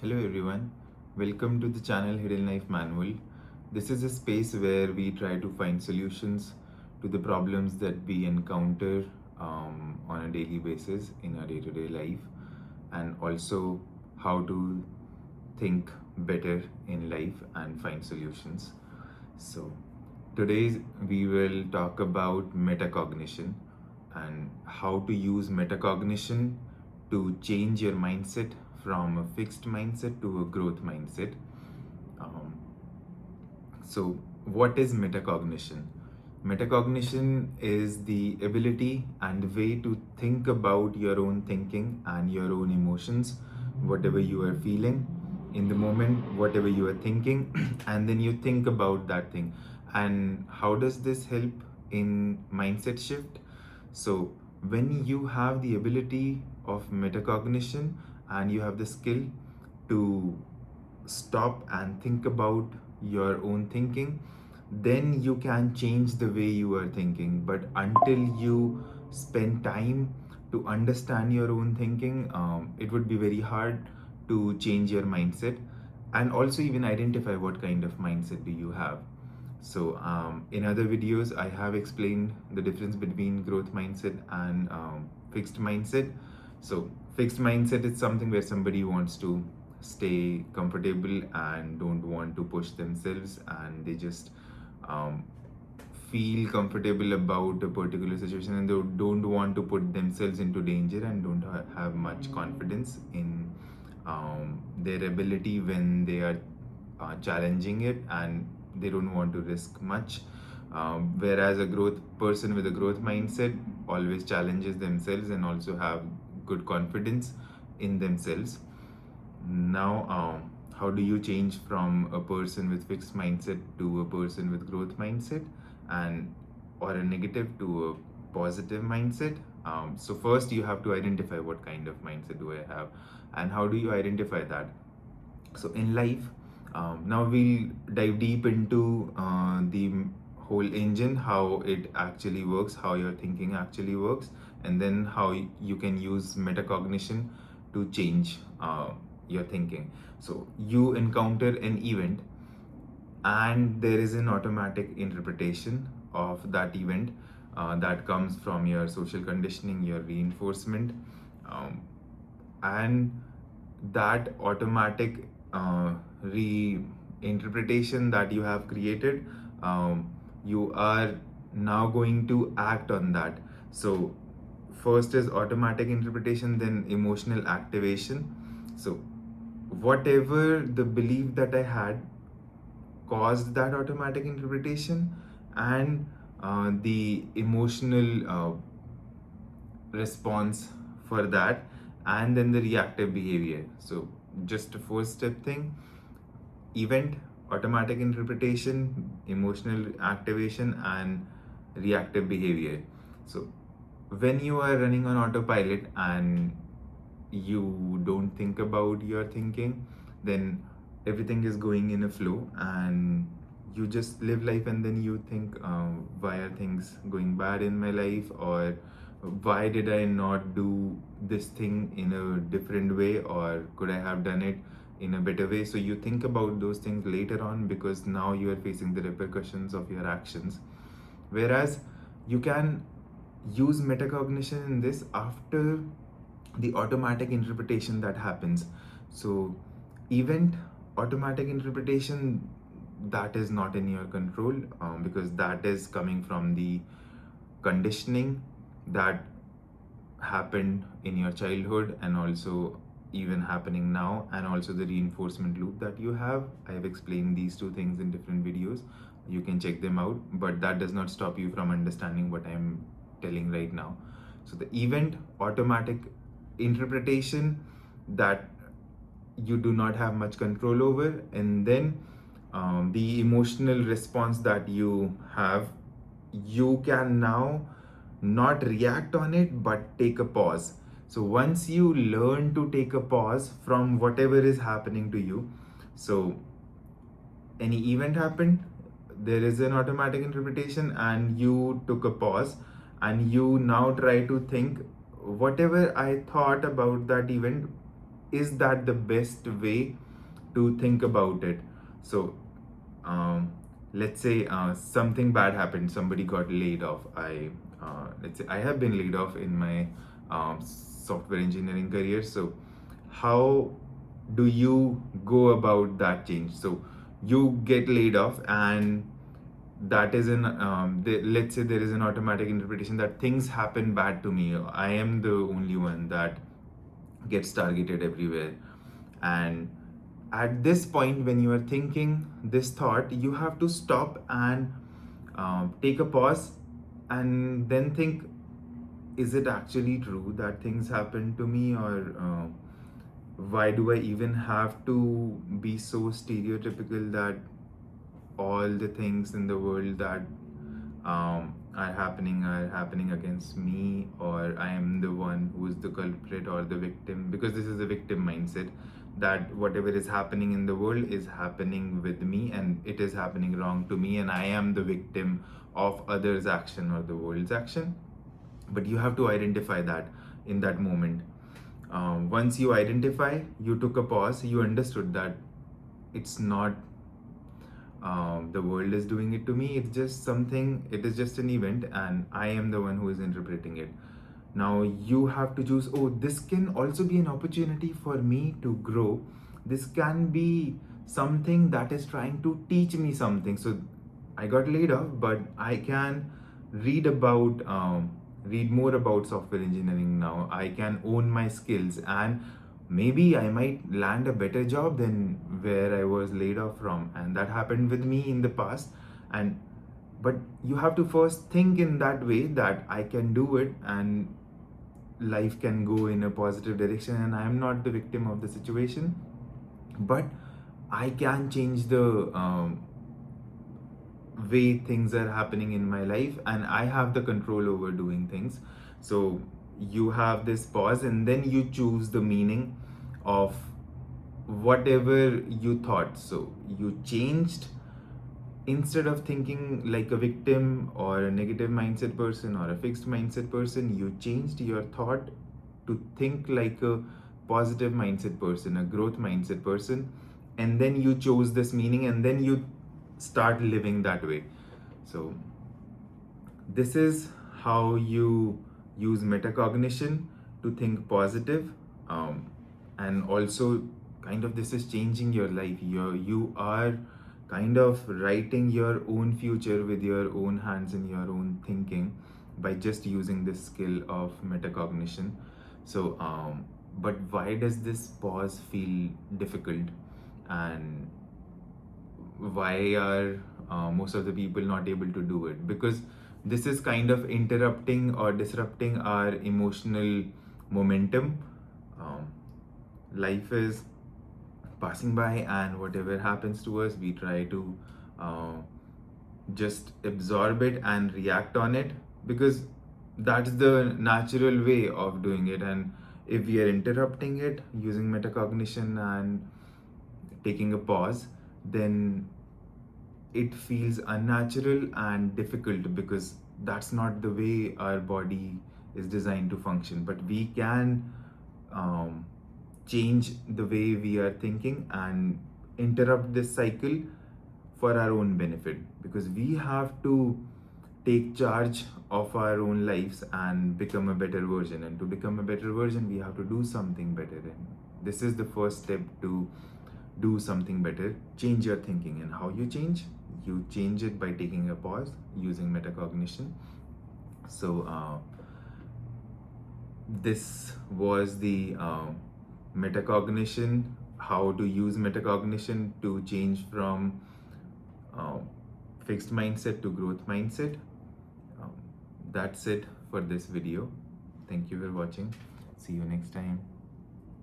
Hello everyone, welcome to the channel Hidden Life Manual. This is a space where we try to find solutions to the problems that we encounter on a daily basis in our day-to-day life, and also how to think better in life and find solutions. So today we will talk about metacognition and how to use metacognition to change your mindset from a fixed mindset to a growth mindset. Um, so, what is metacognition? Metacognition is the ability and way to think about your own thinking and your own emotions, whatever you are feeling in the moment, whatever you are thinking, and then you think about that thing. And how does this help in mindset shift? So, when you have the ability of metacognition and you have the skill to stop and think about your own thinking, then you can change the way you are thinking. But until you spend time to understand your own thinking, it would be very hard to change your mindset and also even identify what kind of mindset do you have. So in other videos, I have explained the difference between growth mindset and fixed mindset. So fixed mindset is something where somebody wants to stay comfortable and don't want to push themselves, and they just um, feel comfortable about a particular situation, and they don't want to put themselves into danger and don't have much confidence in their ability when they are challenging it, and they don't want to risk much. Whereas a growth person with a growth mindset always challenges themselves and also have good confidence in themselves. Now, how do you change from a person with fixed mindset to a person with growth mindset, and or a negative to a positive mindset? So first you have to identify what kind of mindset do I have, and how do you identify that? So in life, now we'll dive deep into the whole engine, how it actually works, how your thinking actually works, and then how you can use metacognition to change your thinking. So you encounter an event, and there is an automatic interpretation of that event that comes from your social conditioning, your reinforcement, um, and that automatic reinterpretation that you have created, you are now going to act on that. So first is automatic interpretation, then emotional activation. So whatever the belief that I had caused that automatic interpretation, and the emotional response for that, and then the reactive behavior. So just a four step thing: event, automatic interpretation, emotional activation, and reactive behavior. So when you are running on autopilot and you don't think about your thinking, then everything is going in a flow and you just live life, and then you think, why are things going bad in my life, or why did I not do this thing in a different way, or could I have done it in a better way? So you think about those things later on because now you are facing the repercussions of your actions. Whereas you can use metacognition in this after the automatic interpretation that happens. So event, automatic interpretation, that is not in your control, because that is coming from the conditioning that happened in your childhood and also even happening now, and also the reinforcement loop that you have. I have explained these two things in different videos. You can check them out, but that does not stop you from understanding what I'm telling right now. So the event, automatic interpretation, that you do not have much control over, and then the emotional response that you have, you can now not react on it but take a pause. So once you learn to take a pause from whatever is happening to you, so any event happened, there is an automatic interpretation, and you took a pause and you now try to think, whatever I thought about that event, is that the best way to think about it? So um, let's say something bad happened, somebody got laid off. Let's say I have been laid off in my software engineering career. So how do you go about that change? So you get laid off, and that is an let's say there is an automatic interpretation that things happen bad to me, I am the only one that gets targeted everywhere. And at this point, when you are thinking this thought, you have to stop and take a pause and then think, is it actually true that things happen to me? Or why do I even have to be so stereotypical that all the things in the world that are happening against me, or I am the one who is the culprit or the victim? Because this is a victim mindset, that whatever is happening in the world is happening with me, and it is happening wrong to me, and I am the victim of others' action or the world's action. But you have to identify that in that moment. Once you identify, you took a pause, you understood that it's not the world is doing it to me, it's just something, it is just an event, and I am the one who is interpreting it. Now you have to choose, oh, this can also be an opportunity for me to grow. This can be something that is trying to teach me something. So I got laid off, but I can read about read more about software engineering now. I can own my skills, and maybe I might land a better job than where I was laid off from. And that happened with me in the past. And but you have to first think in that way, that I can do it, and life can go in a positive direction, and I am not the victim of the situation, but I can change the way things are happening in my life, and I have the control over doing things. So you have this pause, and then you choose the meaning of whatever you thought. So you changed, instead of thinking like a victim or a negative mindset person or a fixed mindset person, you changed your thought to think like a positive mindset person, a growth mindset person, and then you chose this meaning, and then you start living that way. So this is how you use metacognition to think positive. And also, kind of, this is changing your life. You are kind of writing your own future with your own hands and your own thinking by just using this skill of metacognition. So but why does this pause feel difficult, and why are most of the people not able to do it? Because this is kind of interrupting or disrupting our emotional momentum. um, Life is passing by, and whatever happens to us, we try to uh, just absorb it and react on it, because that's the natural way of doing it. And if we are interrupting it using metacognition and taking a pause, then it feels unnatural and difficult, because that's not the way our body is designed to function. But we can um, change the way we are thinking and interrupt this cycle for our own benefit, because we have to take charge of our own lives and become a better version. And to become a better version, we have to do something better. And this is the first step to do something better. Change your thinking. And how you change? You change it by taking a pause using metacognition. So this was the metacognition, how to use metacognition to change from uh, fixed mindset to growth mindset. Um, that's it for this video. Thank you for watching. See you next time.